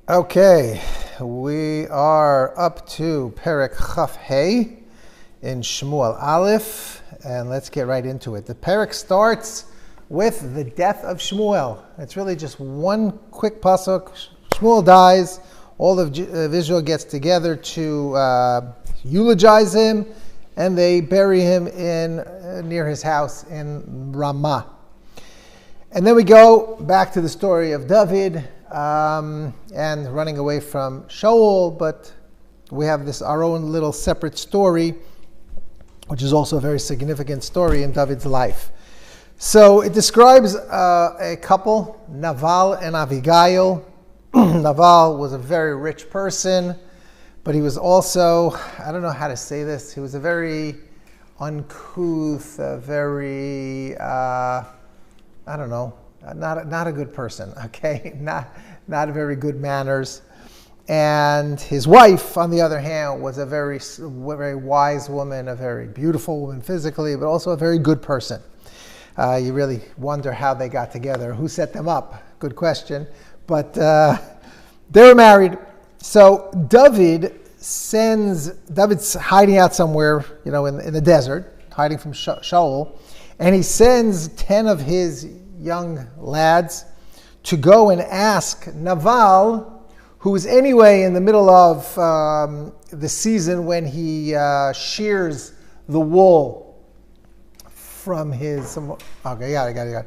Okay, we are up to Perek Chaf Hey in Shmuel Aleph, and let's get right into it. The Perek starts with the death of Shmuel. It's really just one quick pasuk. Shmuel dies. All of Israel gets together to eulogize him, and they bury him in near his house in Ramah. And then we go back to the story of David and running away from Shaul, but we have this our own little separate story, which is also a very significant story in David's life. So it describes a couple, Naval and Avigail. Naval was a very rich person, but he was also, I don't know how to say this, he was a very uncouth, not a good person, okay? Not very good manners. And his wife, on the other hand, was a very wise woman, a very beautiful woman physically, but also a very good person. You really wonder how they got together. Who set them up? Good question. But they were married. So David's hiding out somewhere, in the desert, hiding from Shaul, and he sends 10 of his young lads to go and ask Naval, who is anyway in the middle of the season when he shears the wool from his... Okay, got it.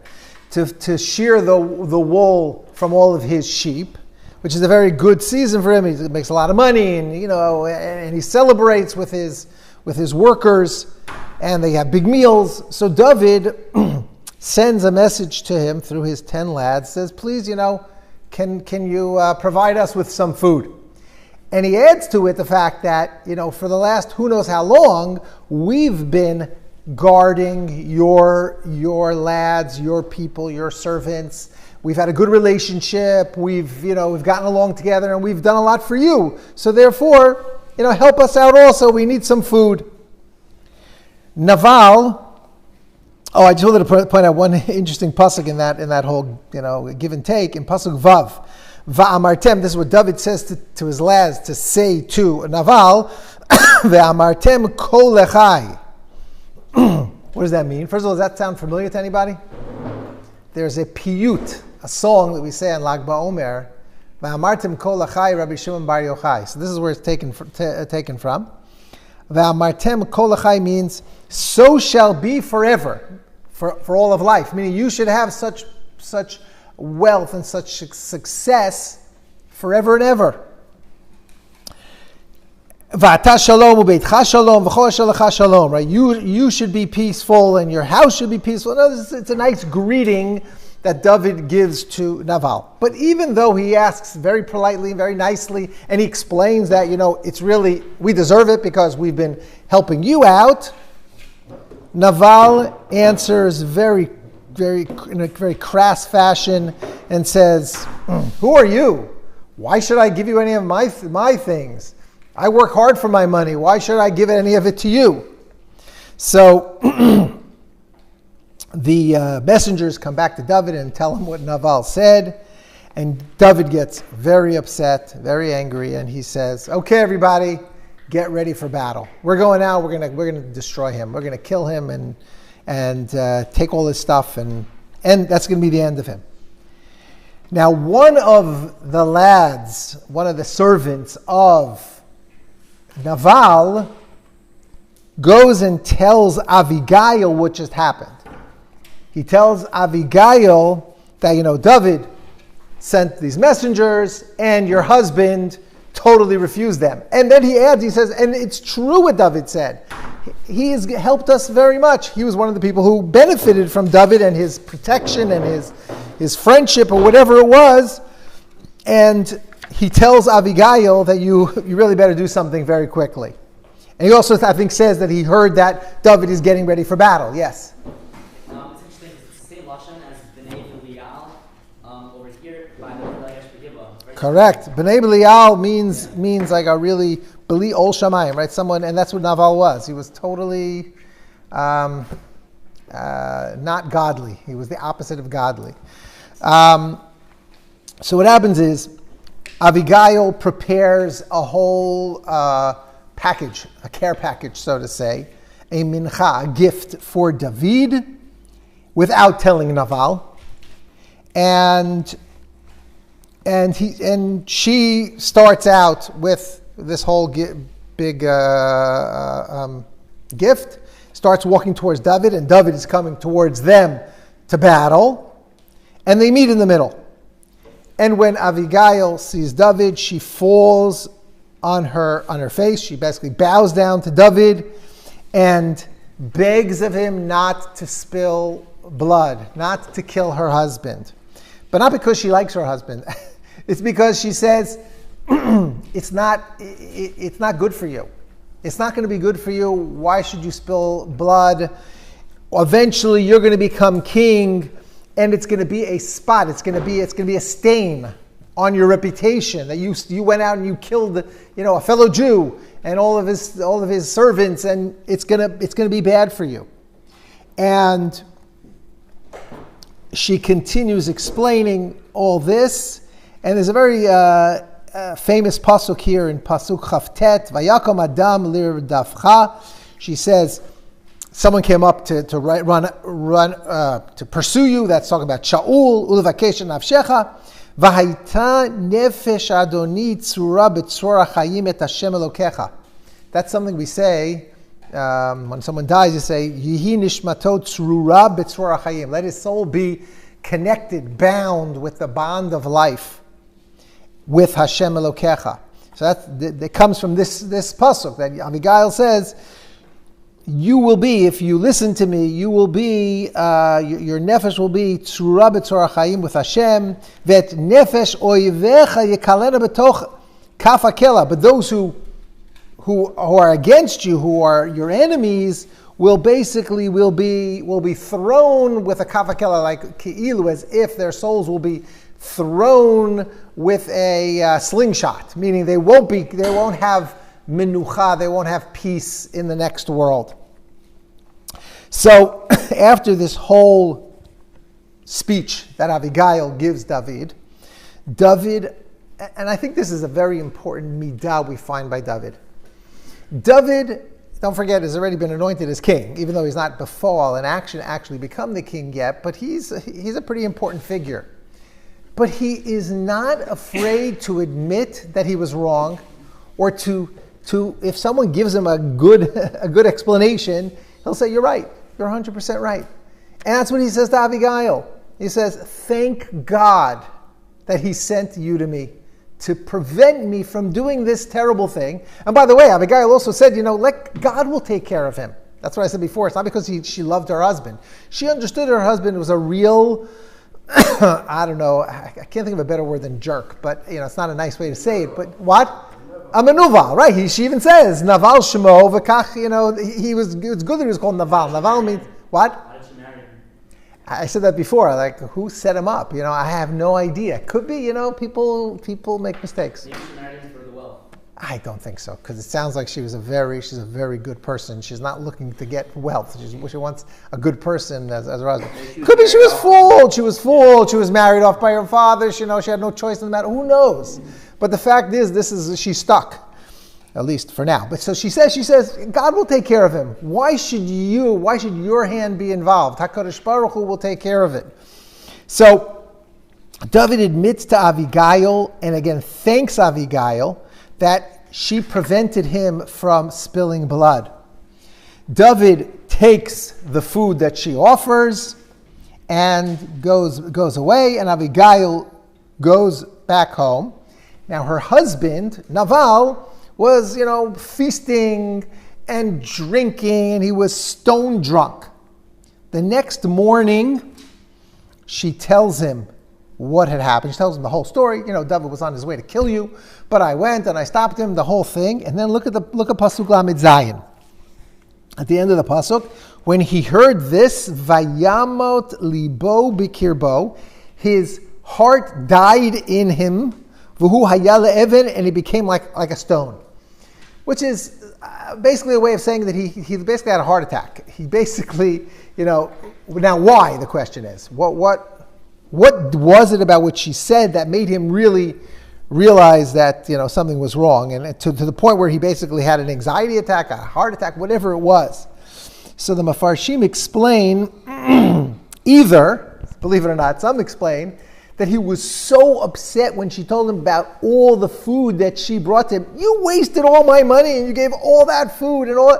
To shear the wool from all of his sheep, which is a very good season for him. He makes a lot of money, and he celebrates with his workers, and they have big meals. So David sends a message to him through his 10 lads, says, please, can you provide us with some food? And he adds to it the fact that, for the last who knows how long, we've been guarding your lads, your people, your servants. We've had a good relationship. We've gotten along together, and we've done a lot for you. So therefore, help us out also. We need some food. Naval... Oh, I just wanted to point out one interesting pasuk in that whole, give and take. In pasuk Vav, Va'amartem, this is what David says to his lads to say to Naval, Va'amartem kol lechai. What does that mean? First of all, does that sound familiar to anybody? There's a piyut, a song that we say on Lag BaOmer, Va'amartem kol lechai Rabbi Shimon Bar Yochai. So this is where it's taken from. Va'amartem kol lechai means, so shall be forever, for all of life. Meaning you should have such wealth and such success forever and ever. V'ata shalom u'beitcha shalom v'chol asher lecha shalom. Right? You should be peaceful and your house should be peaceful. No, it's a nice greeting that David gives to Naval. But even though he asks very politely, very nicely, and he explains that, it's really, we deserve it because we've been helping you out, Naval answers in a very crass fashion and says, who are you? Why should I give you any of my things? I work hard for my money. Why should I give any of it to you? So the messengers come back to David and tell him what Naval said. And David gets very upset, very angry, and he says, okay, everybody, get ready for battle. We're going out. We're gonna destroy him. We're gonna kill him and take all his stuff, and that's gonna be the end of him. Now, one of the lads, one of the servants of Naval, goes and tells Avigail what just happened. He tells Avigail that David sent these messengers, and your husband totally refused them. And then he adds, he says, and it's true what David said. He has helped us very much. He was one of the people who benefited from David and his protection and his friendship or whatever it was. And he tells Abigail that you really better do something very quickly. And he also, I think, says that he heard that David is getting ready for battle. Yes? It's interesting, it's the same lashon as B'nai Belial over here by the right? Correct. B'nai Belial means like a really Beli Ol Shamayim, right? Someone, and that's what Naval was. He was totally not godly. He was the opposite of godly. So what happens is Abigail prepares a whole package, a care package, so to say, a mincha, a gift for David, without telling Naval, and she starts out with this whole big gift, starts walking towards David, and David is coming towards them to battle, and they meet in the middle. And when Abigail sees David, she falls on her face. She basically bows down to David and begs of him not to spill blood, not to kill her husband. But not because she likes her husband. It's because she says, it's not good for you. It's not going to be good for you. Why should you spill blood? Eventually, you're going to become king, and it's going to be a spot. It's going to be a stain on your reputation that you went out and you killed, a fellow Jew and all of his servants, and it's going to be bad for you. And she continues explaining all this, and there's a very famous pasuk here in pasuk Chavtet, Vayakom Adam lirdafcha. She says, someone came up to pursue you. That's talking about Shaul. Ulevakesh nafshecha. V'haita nefesh Adoni tzura b'tzura chayim et Hashem Elokecha. That's something we say when someone dies. You say Yihi nishmato tzura b'tzura chayim. Let his soul be connected, bound with the bond of life with Hashem Elokecha. So that comes from this pasuk that Abigail says, you will be, if you listen to me, you will be, your nefesh will be tzura b'tzora chayim with Hashem, vet nefesh oivecha yekalena b'toch kaf hakela. But those who are against you, who are your enemies, will be thrown with a kaf hakela, like ki'ilu, as if their souls will be thrown with a slingshot, meaning they won't have menucha, they won't have peace in the next world. So after this whole speech that Abigail gives David, and I think this is a very important midah we find by David. David, don't forget, has already been anointed as king, even though he's not befall in action actually become the king yet, but he's a pretty important figure. But he is not afraid to admit that he was wrong, or to if someone gives him a good explanation, he'll say, you're right, you're 100% right. And that's what he says to Abigail. He says, thank God that he sent you to me to prevent me from doing this terrible thing. And by the way, Abigail also said, God will take care of him. That's what I said before. It's not because she loved her husband. She understood her husband was a real, I don't know, I can't think of a better word than jerk, but it's not a nice way to say it, but what? A menuval, right? She even says, Naval Shemo v'kach, it's good that he was called Naval. Naval means, what? How did she marry him? I said that before, like, who set him up? I have no idea. Could be, people make mistakes. Maybe she married him for the wealth. I don't think so, because it sounds like she's a very good person. She's not looking to get wealth. She wants a good person as her husband. Could be she was fooled. She was fooled. She was married off by her father. She had no choice in the matter. Who knows? But the fact is, she's stuck, at least for now. But so she says, God will take care of him. Why should your hand be involved? HaKadosh Baruch Hu will take care of it. So David admits to Abigail, and again thanks Abigail, that she prevented him from spilling blood. David takes the food that she offers and goes away, and Abigail goes back home. Now her husband, Naval, was, feasting and drinking, and he was stone drunk. The next morning, she tells him what had happened. She tells him the whole story. David was on his way to kill you, but I went and I stopped him, the whole thing. And then look at Pasuk Lamed Zayin. At the end of the Pasuk, when he heard this, Vayamot libo bikirbo, his heart died in him, V'hu hayal even, and he became like a stone, which is basically a way of saying that he basically had a heart attack. He basically, now why, the question is, what was it about what she said that made him really, realized that something was wrong, and to the point where he basically had an anxiety attack, a heart attack, whatever it was. So the Mefarshim explain either, believe it or not, some explain that he was so upset when she told him about all the food that she brought to him. You wasted all my money and you gave all that food and all.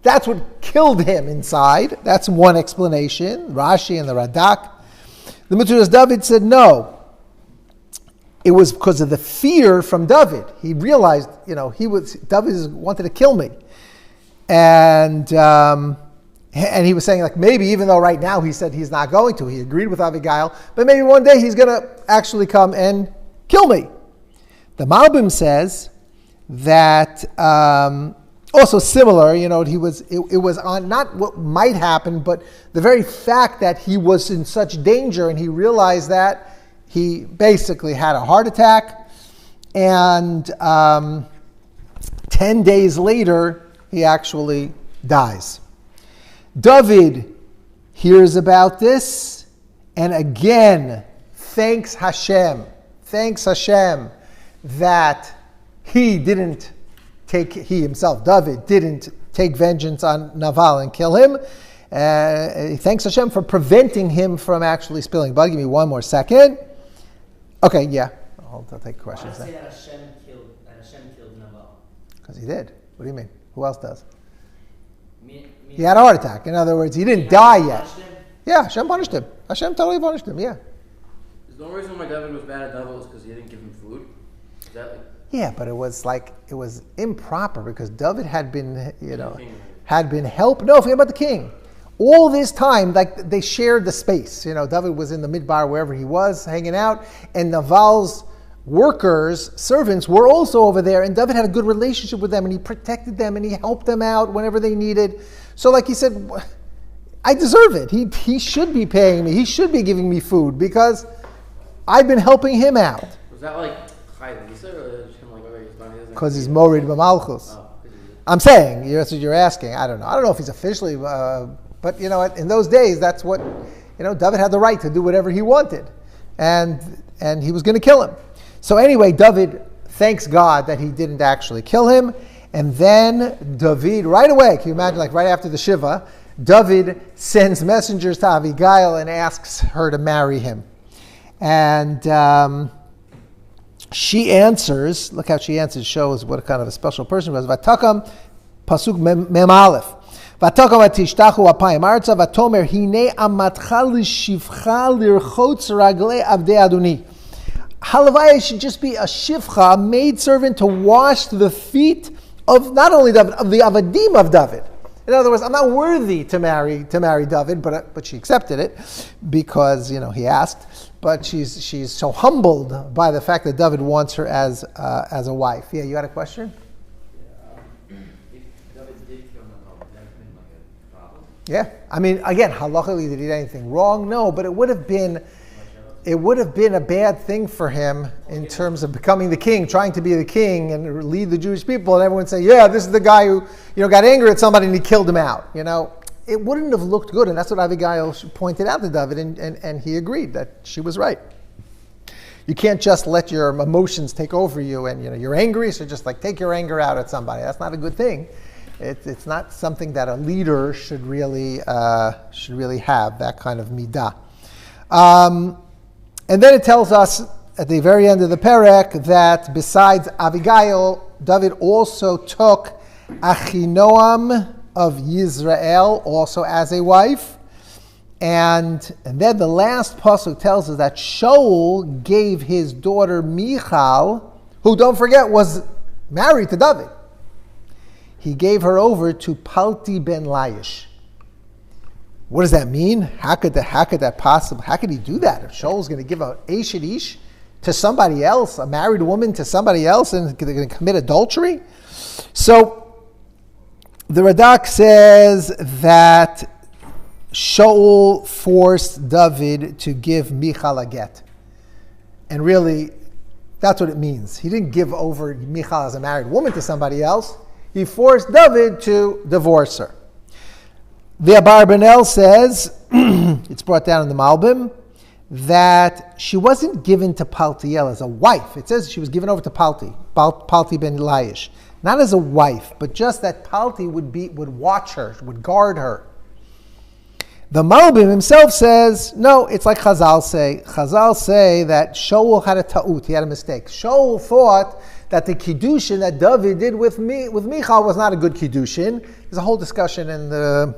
That's what killed him inside. That's one explanation. Rashi and the Radak. The Metzudas David said no. It was because of the fear from David. He realized, David wanted to kill me. And he was saying, like, maybe even though right now he said he's not going to, he agreed with Abigail, but maybe one day he's going to actually come and kill me. The Malbim says that also similar, it was on not what might happen, but the very fact that he was in such danger and he realized that he basically had a heart attack, and 10 days later he actually dies. David hears about this, and again, thanks Hashem that he himself, David, didn't take vengeance on Naval and kill him. Thanks Hashem for preventing him from actually spilling blood. Give me one more second. Okay, yeah. I'll take questions. Why did you say that Hashem killed Naval? Because he did. What do you mean? Who else does? He had a heart attack. In other words, he didn't die yet. Yeah, Hashem punished him. Hashem totally punished him, yeah. The only reason why David was bad at David was because he didn't give him food? Is that like... Yeah, but it was improper because David had been, helped. No, forget about the king. All this time, like, they shared the space. David was in the midbar, wherever he was, hanging out, and Naval's workers, servants, were also over there, and David had a good relationship with them, and he protected them, and he helped them out whenever they needed. So, like he said, I deserve it. He should be paying me. He should be giving me food because I've been helping him out. Was that like because he's Morid B'Malchus. I'm saying, that's what you're asking. I don't know if he's officially, but in those days, that's what, David had the right to do whatever he wanted. And he was going to kill him. So anyway, David thanks God that he didn't actually kill him. And then David, right away, can you imagine, like right after the Shiva, David sends messengers to Abigail and asks her to marry him. And she answers, look how she answers, shows what kind of a special person she was. Vatakam, Pasuk Mem Aleph. Vatakam atishtachu apayim arza, vatomer hine amatcha l'shivcha lirchotz raglei avdei Adoni. Halavaya should just be a shivcha, a maidservant to wash the feet of not only David, of the avadim of David. In other words, I'm not worthy to marry David, but she accepted it because he asked. But she's so humbled by the fact that David wants her as a wife. Yeah, you had a question? If David did kill Nabal, would that have been like a problem? Yeah, I mean, again, halachically, did he do anything wrong? No, but it would have been a bad thing for him in terms of becoming the king, trying to be the king and lead the Jewish people, and everyone say, yeah, this is the guy who got angry at somebody and he killed him out. It wouldn't have looked good, and that's what Abigail pointed out to David, and he agreed that she was right. You can't just let your emotions take over you, and you're angry, so just like take your anger out at somebody. That's not a good thing. It's not something that a leader should really have, that kind of midah. And then it tells us at the very end of the perek that besides Abigail, David also took Achinoam of Yisrael also as a wife. And then the last pasuk tells us that Shaul gave his daughter Michal, who, don't forget, was married to David. He gave her over to Palti ben Laish. What does that mean? How could that possibly? How could he do that? If Shaul's going to give a Eshet Ish to somebody else, a married woman to somebody else, and they're going to commit adultery? So the Radak says that Shaul forced David to give Michal a get. And really, that's what it means. He didn't give over Michal as a married woman to somebody else. He forced David to divorce her. The Abar Benel says, it's brought down in the Malbim, that she wasn't given to Paltiel as a wife. It says she was given over to Palti ben Laish. Not as a wife, but just that Palti would watch her, would guard her. The Malbim himself says, no, it's like Chazal say. Chazal say that Shaul had a ta'ut, he had a mistake. Shaul thought that the kiddushin that David did with Michal was not a good kiddushin. There's a whole discussion, and the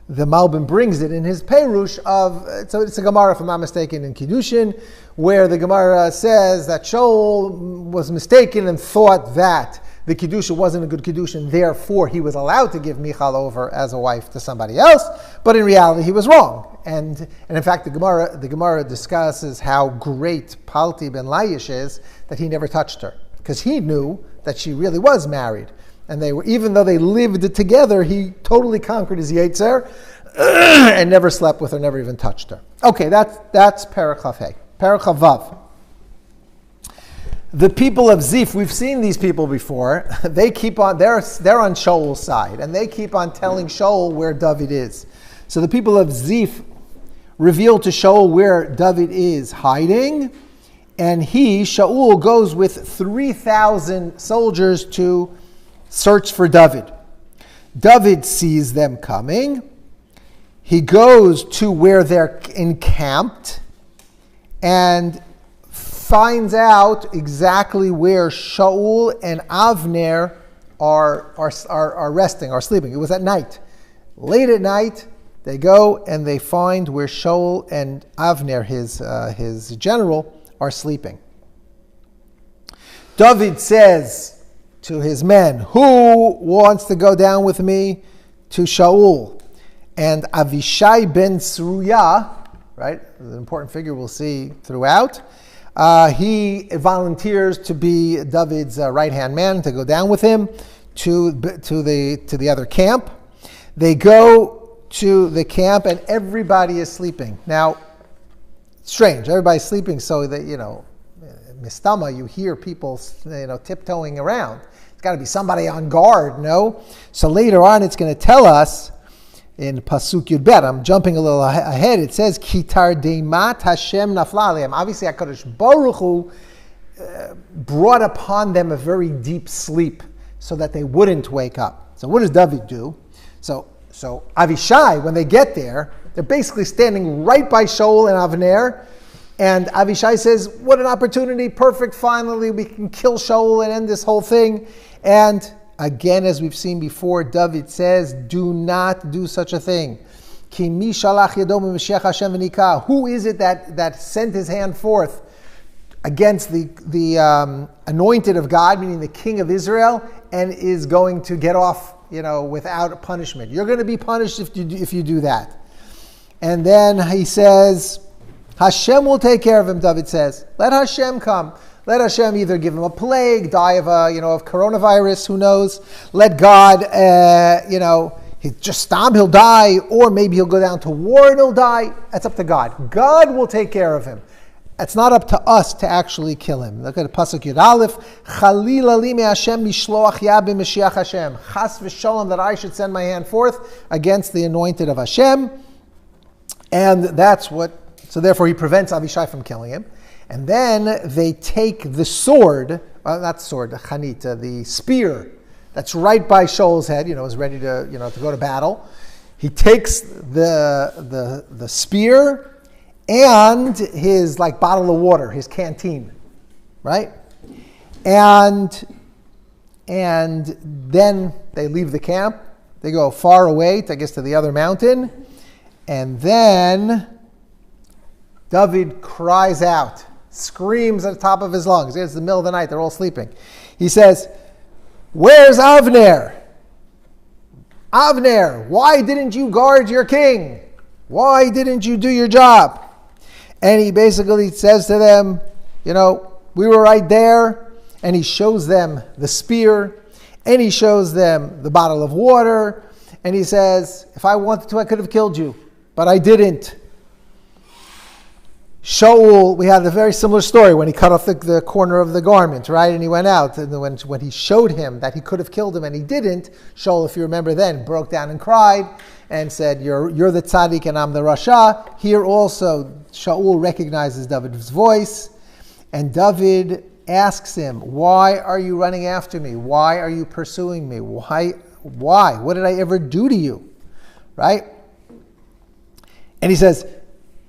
Malbim brings it in his Perush of, so it's a Gemara, if I'm not mistaken, in Kiddushin, where the Gemara says that Shaul was mistaken and thought that the Kiddushin wasn't a good Kiddushin, therefore he was allowed to give Michal over as a wife to somebody else, but in reality he was wrong. And in fact, the Gemara discusses how great Palti ben Laish is that he never touched her, because he knew that she really was married. And they were, even though they lived together, he totally conquered his Yetzer and never slept with her, never even touched her. Okay, that's Perek Chaf Hey. Perek Chaf Vav. The people of Zif, we've seen these people before. They keep on, they're on Shaul's side, and they keep on telling Shaul where David is. So the people of Zif reveal to Shaul where David is hiding, and Shaul goes with 3,000 soldiers to search for David. David sees them coming. He goes to where they're encamped and finds out exactly where Shaul and Avner are resting, are sleeping. It was at night. Late at night, they go and they find where Shaul and Avner, his general, are sleeping. David says to his men, who wants to go down with me to Shaul? And Avishai ben Tzeruya, right, an important figure we'll see throughout, he volunteers to be David's right-hand man to go down with him to the other camp. They go to the camp and everybody is sleeping. Now, strange, everybody's sleeping, so that, Mistama, you hear people, tiptoeing around. It's got to be somebody on guard, no? So later on, it's going to tell us in Pasuk Yud Bet, I'm jumping a little ahead, it says, Kitar Deimat Hashem Nafla Aleim. Obviously, HaKadosh Baruch Hu brought upon them a very deep sleep so that they wouldn't wake up. So what does David do? So Avishai, when they get there, they're basically standing right by Shaul and Avner, and Avishai says, what an opportunity, perfect, finally we can kill Shaul and end this whole thing. And again, as we've seen before, David says, do not do such a thing. Ki mi shalach yado b'Mashiach Hashem v'nika. Who is it that sent his hand forth against the anointed of God, meaning the king of Israel, and is going to get off, without punishment? You're going to be punished if you do that. And then he says, Hashem will take care of him, David says. Let Hashem come. Let Hashem either give him a plague, die of of coronavirus, who knows. Let God, he just stop, he'll die, or maybe he'll go down to war and he'll die. That's up to God. God will take care of him. It's not up to us to actually kill him. Look at the Pasuk Yud Aleph. Chalila li me Hashem mishloach yad b'Mashiach Hashem. Chas v'sholom, that I should send my hand forth against the anointed of Hashem. And so therefore he prevents Avishai from killing him. And then they take the sword, not the sword, the chanita, the spear that's right by Shaul's head, is ready to, to go to battle. He takes the spear and his bottle of water, his canteen, right? And then they leave the camp. They go far away, to the other mountain. And then David cries out, screams at the top of his lungs. It's the middle of the night, they're all sleeping. He says, where's Avner? Avner, why didn't you guard your king? Why didn't you do your job? And he basically says to them, we were right there. And he shows them the spear, and he shows them the bottle of water, and he says, if I wanted to, I could have killed you, but I didn't. Shaul, we had a very similar story when he cut off the corner of the garment, right? And he went out. And when he showed him that he could have killed him and he didn't, Shaul, if you remember then, broke down and cried and said, you're the tzaddik and I'm the rasha. Here also, Shaul recognizes David's voice. And David asks him, why are you running after me? Why are you pursuing me? Why? What did I ever do to you? Right? And he says,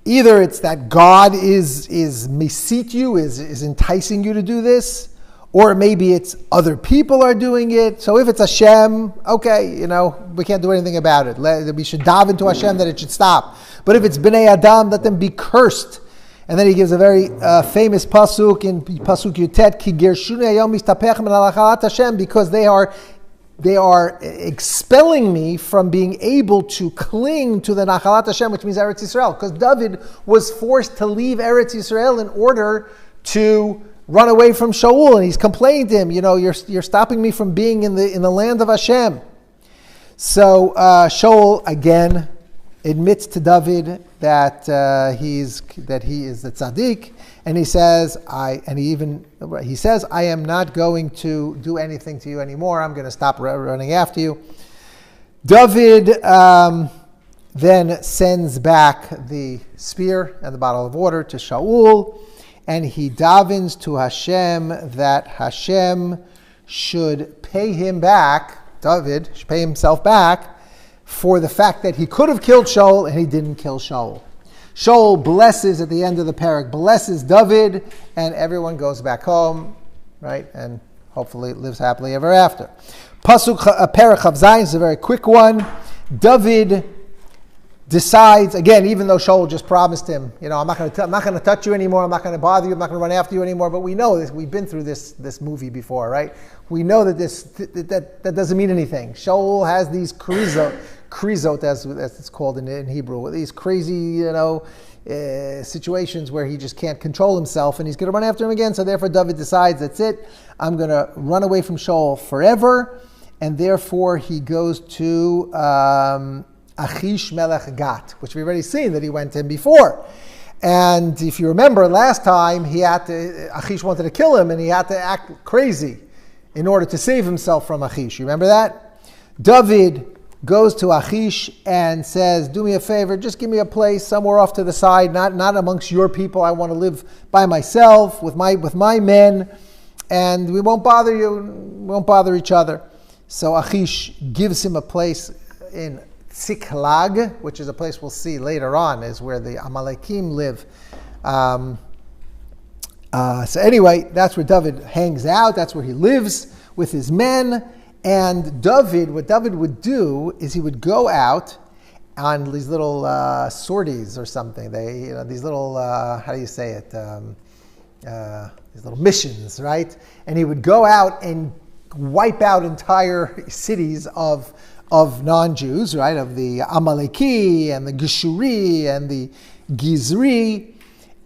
either it's that God is mesit you, is enticing you to do this, or maybe it's other people are doing it. So if it's Hashem, okay, we can't do anything about it. We should dive into Hashem that it should stop. But if it's Bnei Adam, let them be cursed. And then he gives a very famous pasuk in pasuk Yutet, Ki gershuni hayom mistapech min halachalat Hashem, because they are expelling me from being able to cling to the Nachalat Hashem, which means Eretz Yisrael. Because David was forced to leave Eretz Yisrael in order to run away from Shaul, and he's complaining to him, you're stopping me from being in the land of Hashem. So Shaul again admits to David that he is the tzaddik, and he says, I am not going to do anything to you anymore. I'm going to stop running after you. David then sends back the spear and the bottle of water to Shaul, and he davens to Hashem that Hashem should pay him back, David should pay himself back, for the fact that he could have killed Shaul and he didn't kill Shaul. Shaul blesses at the end of the parak, blesses David, and everyone goes back home, right? And hopefully lives happily ever after. Pasuk parak Chav Zayin is a very quick one. David decides, again, even though Shaul just promised him, I'm not going to touch you anymore, I'm not going to bother you, I'm not going to run after you anymore, but we know this, we've been through this movie before, right? We know that that doesn't mean anything. Shaul has these krizot, as it's called in Hebrew, these crazy, situations where he just can't control himself, and he's going to run after him again. So therefore, David decides, that's it. I'm going to run away from Shaul forever, and therefore he goes to Achish Melech Gat, which we've already seen that he went in before. And if you remember last time, Achish wanted to kill him, and he had to act crazy in order to save himself from Achish. You remember that? David goes to Achish and says, do me a favor, just give me a place somewhere off to the side, not amongst your people. I want to live by myself with my men, and we won't bother you, we won't bother each other. So Achish gives him a place in Tsiklag, which is a place we'll see later on, is where the Amalekim live. So anyway, that's where David hangs out. That's where he lives with his men. And what David would do is he would go out on these little sorties or something. These little, how do you say it? These little missions, right? And he would go out and wipe out entire cities of non-Jews, right? Of the Amaleki and the Geshuri and the Gizri,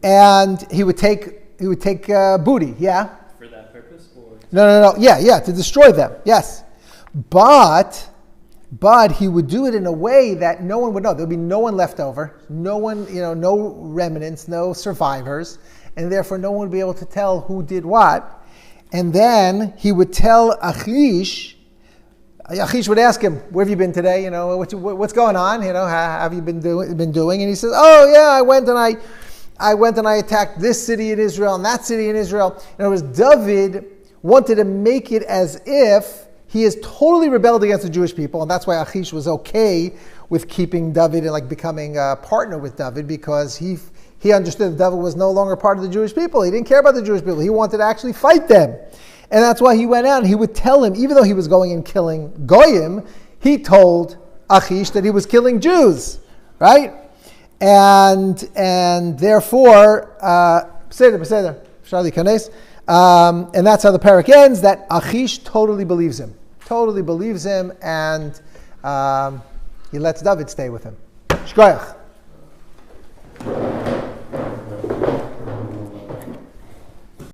and he would take booty, yeah. For that purpose, or no, yeah, to destroy them, yes. But he would do it in a way that no one would know. There would be no one left over, no one, no remnants, no survivors, and therefore no one would be able to tell who did what. And then he would tell Achish. Achish would ask him, "Where have you been today? What's going on? How have you been doing?" And he says, "Oh yeah, I went and I attacked this city in Israel and that city in Israel." In other words, David wanted to make it as if he has totally rebelled against the Jewish people, and that's why Achish was okay with keeping David and becoming a partner with David, because he understood that David was no longer part of the Jewish people. He didn't care about the Jewish people. He wanted to actually fight them. And that's why he went out and he would tell him, even though he was going and killing Goyim, he told Achish that he was killing Jews, right? And therefore, Beseder, Shali Kanes, and that's how the parak ends, that Achish totally believes him, and he lets David stay with him. Shkoyach.